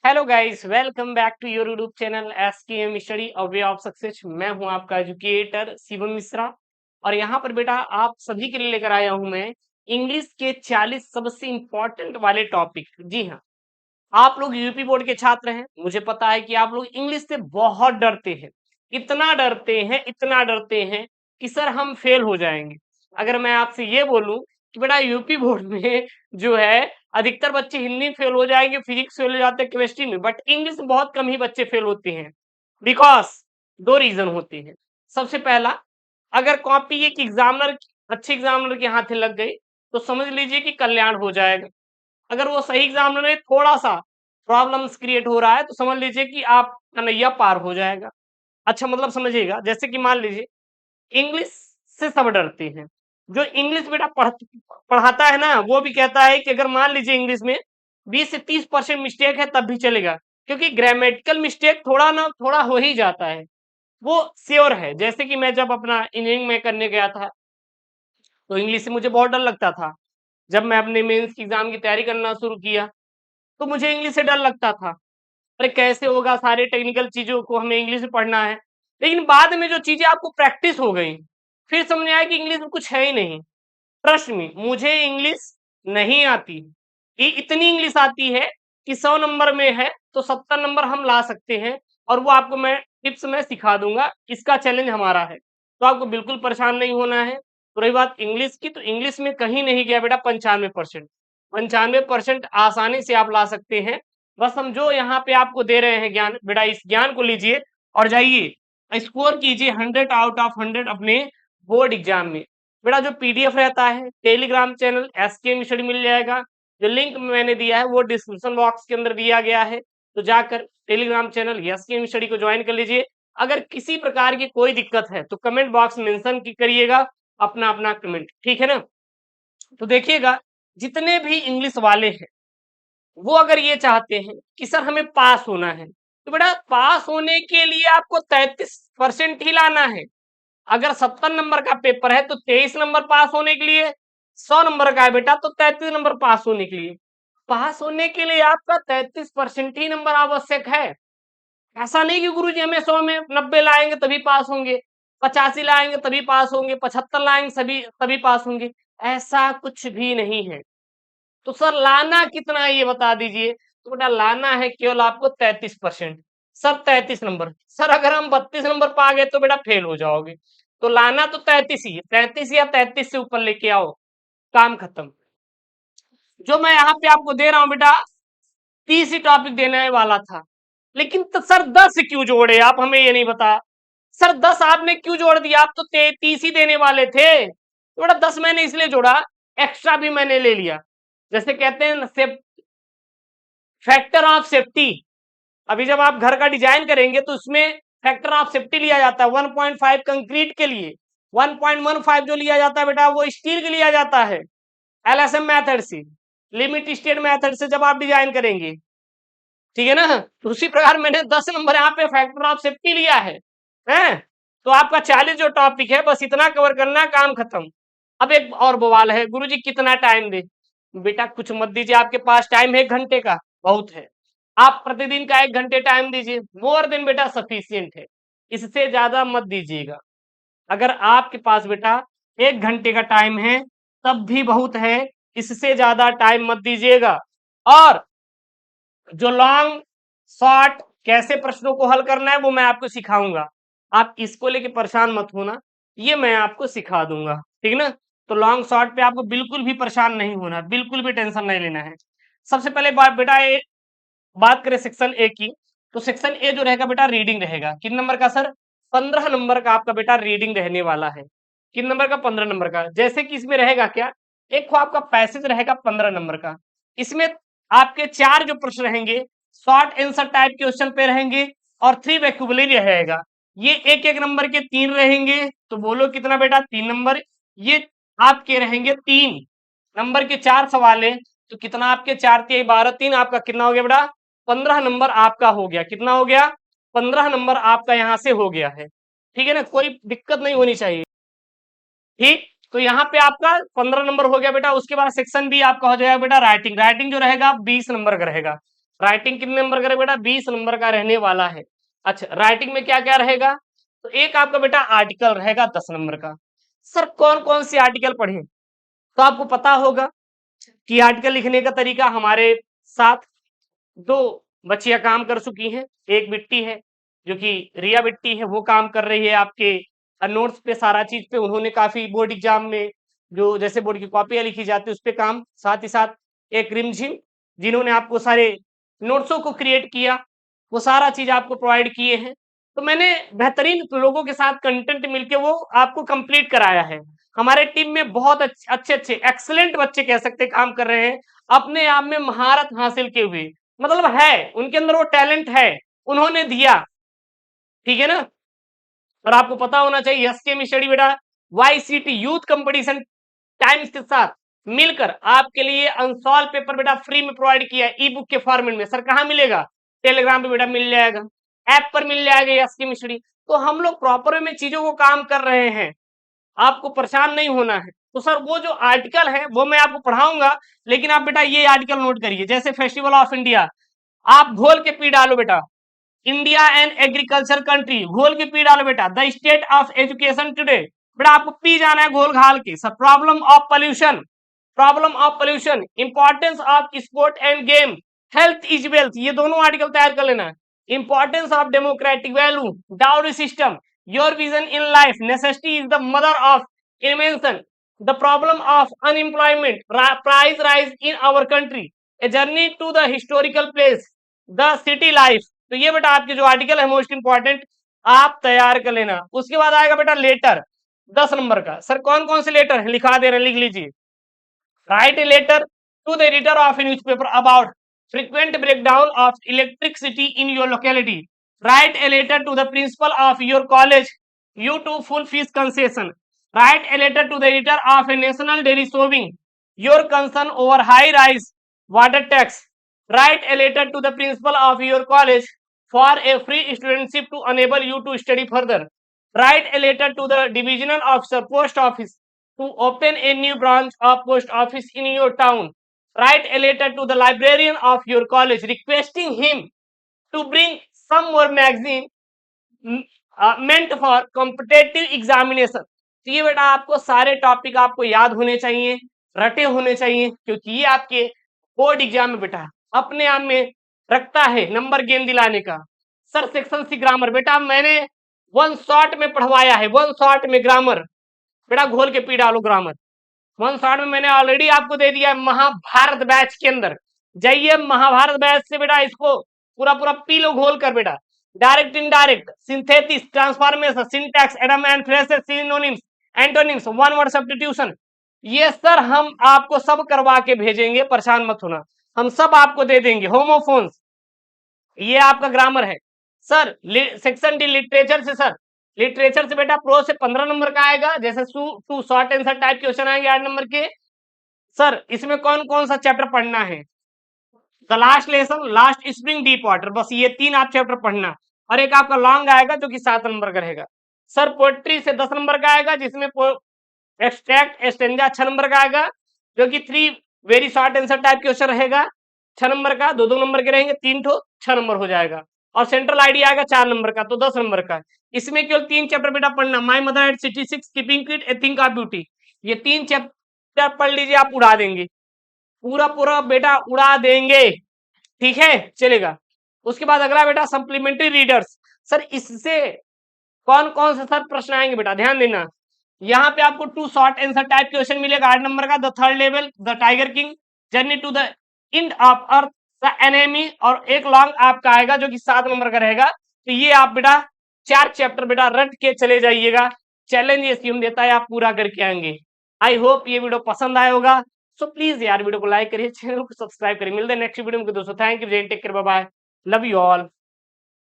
Hello guys, welcome back to your YouTube channel SKM study a way of success. मैं हूं आपका educator Shivam Mishra और यहाँ पर बेटा आप सभी के लिए लेकर आया हूं मैं इंग्लिश के 40 सबसे इंपॉर्टेंट वाले टॉपिक। जी हाँ, आप लोग यूपी बोर्ड के छात्र हैं, मुझे पता है कि आप लोग इंग्लिश से बहुत डरते हैं। इतना डरते हैं कि सर हम फेल हो जाएंगे। अगर मैं आपसे ये बोलूं कि बेटा यूपी बोर्ड में जो है अधिकतर बच्चे हिंदी में फेल हो जाएंगे, फिजिक्स फेल हो जाते हैं, केमिस्ट्री में, बट इंग्लिश में बहुत कम ही बच्चे फेल होते हैं। बिकॉज दो रीजन होते हैं। सबसे पहला, अगर कॉपी एक एग्जामिनर अच्छे एग्जामिनर के हाथ लग गई तो समझ लीजिए कि कल्याण हो जाएगा। अगर वो सही एग्जामिनर में थोड़ा सा प्रॉब्लम्स क्रिएट हो रहा है तो समझ लीजिए कि आप कन्हैया पार हो जाएगा। अच्छा, मतलब समझिएगा, जैसे कि मान लीजिए इंग्लिश से सब डरते हैं। जो इंग्लिश बेटा पढ़ाता है ना, वो भी कहता है कि अगर मान लीजिए इंग्लिश में 20 से 30% मिस्टेक है तब भी चलेगा, क्योंकि ग्रामेटिकल मिस्टेक थोड़ा ना थोड़ा हो ही जाता है, वो श्योर है। जैसे कि मैं जब अपना इंजीनियरिंग में करने गया था तो इंग्लिश से मुझे बहुत डर लगता था। जब मैं अपने मेंस की एग्जाम की तैयारी करना शुरू किया तो मुझे इंग्लिश से डर लगता था। अरे कैसे होगा, सारे टेक्निकल चीजों को हमें इंग्लिश में पढ़ना है। लेकिन बाद में जो चीजें आपको प्रैक्टिस हो गई, फिर समझ में आया कि इंग्लिश में कुछ है ही नहीं। ट्रस्ट मी, मुझे इंग्लिश नहीं आती। ये इतनी इंग्लिश आती है कि 100 नंबर में है तो 70 नंबर हम ला सकते हैं, और वो आपको मैं टिप्स में सिखा दूंगा। इसका चैलेंज हमारा है, तो आपको बिल्कुल परेशान नहीं होना है। तो रही बात इंग्लिश की, तो इंग्लिश में कहीं नहीं गया बेटा 95%। 95% आसानी से आप ला सकते हैं। बस हम जो यहाँ पे आपको दे रहे हैं ज्ञान, बेटा इस ज्ञान को लीजिए और जाइए स्कोर कीजिए 100 आउट ऑफ 100 अपने बोर्ड एग्जाम में। बेटा जो पीडीएफ रहता है टेलीग्राम चैनल एसकेएम स्टडी मिल जाएगा। जो लिंक मैंने दिया है वो डिस्क्रिप्शन बॉक्स के अंदर दिया गया है, तो जाकर टेलीग्राम चैनल एसकेएम स्टडी को ज्वाइन कर लीजिए। अगर किसी प्रकार की कोई दिक्कत है तो कमेंट बॉक्स में मेंशन करिएगा अपना अपना कमेंट, ठीक है ना। तो देखिएगा, जितने भी इंग्लिश वाले हैं वो अगर ये चाहते हैं कि सर हमें पास होना है, तो बेटा पास होने के लिए आपको 33% ही लाना है। अगर 70 नंबर का पेपर है तो 23 नंबर पास होने के लिए, 100 नंबर का है बेटा तो 33 नंबर पास होने के लिए। पास होने के लिए आपका 33% ही नंबर आवश्यक है। ऐसा नहीं कि गुरुजी हमें 100 में 90 लाएंगे तभी पास होंगे, 85 लाएंगे तभी पास होंगे, 75 लाएंगे सभी तभी पास होंगे। ऐसा कुछ भी नहीं है। तो सर लाना कितना है ये बता दीजिए। तो बेटा लाना है केवल आपको 33%। सर 33 नंबर, सर अगर हम 32 नंबर पा गए तो बेटा फेल हो जाओगे। तो लाना तो 33 ही है, 33 या 33 से ऊपर लेके आओ, काम खत्म। जो मैं यहाँ पे आपको दे रहा हूँ बेटा 30 ही टॉपिक देने वाला था, लेकिन तो सर 10 क्यों जोड़े आप, हमें ये नहीं बता। सर 10 आपने क्यों जोड़ दिया, आप तो 30 ही देने वाले थे। तो बेटा 10 मैंने इसलिए जोड़ा, एक्स्ट्रा भी मैंने ले लिया। जैसे कहते हैं फैक्टर ऑफ सेफ्टी। अभी जब आप घर का डिजाइन करेंगे तो उसमें फैक्टर ऑफ सेफ्टी लिया जाता है 1.5 कंक्रीट के लिए, 1.15 जो लिया जाता है बेटा वो स्टील के लिया जाता है एलएसएम मेथड से, लिमिट स्टेट मेथड से जब आप डिजाइन करेंगे, ठीक है ना। तो उसी प्रकार मैंने 10 नंबर यहाँ पे फैक्टर ऑफ सेफ्टी लिया है। तो आपका 40 जो टॉपिक है बस इतना कवर करना, काम खत्म। अब एक और बवाल है, गुरुजी कितना टाइम दे। बेटा कुछ मत दीजिए, आपके पास टाइम है 1 घंटे का, बहुत है। आप प्रतिदिन का 1 घंटे टाइम दीजिए, मोर देन बेटा सफिशियंट है। इससे ज्यादा मत दीजिएगा। अगर आपके पास बेटा 1 घंटे का टाइम है तब भी बहुत है, इससे ज्यादा टाइम मत दीजिएगा। और जो लॉन्ग शॉर्ट कैसे प्रश्नों को हल करना है वो मैं आपको सिखाऊंगा। आप इसको लेके परेशान मत होना, ये मैं आपको सिखा दूंगा, ठीक ना। तो लॉन्ग शॉर्ट पे आपको बिल्कुल भी परेशान नहीं होना, बिल्कुल भी टेंशन नहीं लेना है। सबसे पहले बात बेटा बात करें सेक्शन ए की, तो सेक्शन ए जो रहेगा बेटा रीडिंग रहेगा। किन नंबर का सर, 15 नंबर का आपका बेटा रीडिंग रहने वाला है। किन नंबर का, 15 नंबर का। जैसे कि इसमें रहेगा क्या, एक तो आपका पैसेज रहेगा 15 नंबर का। इसमें आपके 4 जो प्रश्न रहेंगे शॉर्ट आंसर टाइप क्वेश्चन पे रहेंगे और 3 वोकैबुलरी रहेगा। ये एक एक नंबर के 3 रहेंगे, तो बोलो कितना बेटा, 3 नंबर। ये आपके रहेंगे 3 नंबर के 4 सवाल है, तो कितना आपके 4 × 12 3, आपका कितना हो गया बेटा, 15 नंबर आपका हो गया। कितना हो गया, 15 नंबर आपका यहाँ से हो गया है, ठीक है ना, कोई दिक्कत नहीं होनी चाहिए। ठीक, तो यहाँ पे आपका 15 नंबर हो गया बेटा। उसके बाद सेक्शन बी आपका हो जाएगा बेटा राइटिंग। राइटिंग जो रहेगा 20 नंबर का रहेगा। राइटिंग कितने नंबर का बेटा? 20 नंबर का रहने वाला है। अच्छा, राइटिंग में क्या क्या रहेगा? तो एक आपका बेटा आर्टिकल रहेगा 10 नंबर का। सर कौन कौन सी आर्टिकल पढ़े? तो आपको पता होगा कि आर्टिकल लिखने का तरीका हमारे साथ दो बच्चियां काम कर चुकी हैं। एक बिट्टी है जो कि रिया बिट्टी है, वो काम कर रही है आपके नोट्स पे, सारा चीज पे। उन्होंने काफी बोर्ड एग्जाम में जो जैसे बोर्ड की कॉपियां लिखी जाती है उस पे काम, साथ ही साथ एक रिमझिम जिन्होंने आपको सारे नोट्सों को क्रिएट किया, वो सारा चीज आपको प्रोवाइड किए हैं। तो मैंने बेहतरीन लोगों के साथ कंटेंट मिलके वो आपको कंप्लीट कराया है। हमारे टीम में बहुत अच्छे अच्छे एक्सलेंट बच्चे कह सकते काम कर रहे हैं, अपने आप में महारत हासिल किए हुए। मतलब है उनके अंदर वो टैलेंट है, उन्होंने दिया। ठीक है ना? और आपको पता होना चाहिए एसकेएम स्टडी बेटा वाईसीटी यूथ कंपटीशन टाइम्स के साथ मिलकर आपके लिए अनसॉल्व पेपर बेटा फ्री में प्रोवाइड किया है, ई बुक के फॉर्मेट में। सर कहाँ मिलेगा? टेलीग्राम पे बेटा मिल जाएगा, ऐप पर मिल जाएगा एसकेएम स्टडी। तो हम लोग प्रॉपर वे में चीजों को काम कर रहे हैं, आपको परेशान नहीं होना है। तो सर वो जो आर्टिकल है वो मैं आपको पढ़ाऊंगा, लेकिन आप बेटा ये आर्टिकल नोट करिए। जैसे फेस्टिवल ऑफ इंडिया, आप घोल के पी डालो बेटा। इंडिया एंड एग्रीकल्चर कंट्री, घोल के पी डालो बेटा। The state of education today, बेटा आपको पी जाना है घोल घाल के। Sir problem of pollution, problem of pollution, importance of sport and game, health is wealth, ये दोनों आर्टिकल तैयार कर लेना है। Importance of democratic value, dowry system, your vision in life, necessity is the mother of invention, the problem of unemployment, price rise in our country, a journey to the historical place, the city life. तो ये बेटा आपके जो article है most important आप तैयार कर लेना। उसके बाद आएगा बेटा लेटर 10 नंबर का। सर कौन कौन से लेटर है लिखा दे रहे हैं, लिख लीजिए। Write a letter to the editor of a newspaper about frequent breakdown of electricity in your locality. Write a letter to the principal of your college due to full fees concession. Write a letter to the editor of a national daily showing your concern over high rise water tax. Write a letter to the principal of your college for a free studentship to enable you to study further. Write a letter to the divisional officer post office to open a new branch of post office in your town. Write a letter to the librarian of your college requesting him to bring some more magazine meant for competitive examination. तो ये बेटा आपको सारे topic आपको याद होने चाहिए, रटे होने चाहिए, क्योंकि ये आपके बोर्ड एग्जाम में बेटा अपने आप में रखता है नंबर गेम दिलाने का। सर सेक्शन सी ग्रामर बेटा मैंने वन शॉट में पढ़वाया है, वन शॉट में ग्रामर बेटा घोल के पी डालो ग्रामर। वन शॉट में मैंने ऑलरेडी आपको दे दिया है महाभारत बैच के अंदर। जाइए महाभारत बैच से बेटा इसको पूरा पूरा पी लो घोल कर बेटा। Direct indirect, synthesis, transformation, syntax, idiom and phrases, synonyms, antonyms, one word substitution, ये सर हम आपको सब करवा के भेजेंगे, परेशान मत होना, हम सब आपको दे देंगे। होमोफोन्स, ये आपका ग्रामर है। सर सेक्शन डी लिटरेचर से, सर लिटरेचर से बेटा प्रो से 15 नंबर का आएगा, जैसे two short answer type question आएंगे 8 नंबर के। सर इसमें कौन कौन सा चैप्टर पढ़ना है? The last lesson, last spring, deep water, बस ये 3 आप चैप्टर पढ़ना। और एक आपका लॉन्ग आएगा जो कि 7 नंबर का रहेगा। सर पोएट्री से 10 नंबर का आएगा, जिसमें एक्सट्रैक्ट एस्टेंजा 6 नंबर का आएगा, जो कि 3 very short answer type question रहेगा 6 नंबर का, 2-2 नंबर के रहेंगे, 3 ठो 6 नंबर हो जाएगा। और सेंट्रल आईडी आएगा 4 नंबर का, तो 10 नंबर का। इसमें केवल 3 चैप्टर बेटा पढ़ना, my mother eight city 6, keeping fit, A think of beauty, ये 3 चैप्टर पढ़ लीजिए, आप उड़ा देंगे, पूरा पूरा बेटा उड़ा देंगे। ठीक है, चलेगा। उसके बाद अगला बेटा सप्लीमेंट्री रीडर्स। सर इससे कौन कौन से सर प्रश्न आएंगे बेटा, ध्यान देना। यहाँ पे आपको 2 शॉर्ट आंसर टाइप क्वेश्चन मिलेगा 8 नंबर का, The Third Level, The Tiger King, Journey to the End of Earth, The Enemy, और एक लॉन्ग आपका आएगा जो कि 7 नंबर का रहेगा। तो ये आप बेटा 4 चैप्टर बेटा रट के चले जाइएगा। चैलेंज ये सीएम देता है, आप पूरा करके आएंगे। आई होप ये वीडियो पसंद आया होगा। सो प्लीज यार वीडियो को लाइक करिए, चैनल को सब्सक्राइब करिए। मिलते हैं नेक्स्ट वीडियो में दोस्तों। Thank you, take care, bye bye, love you all.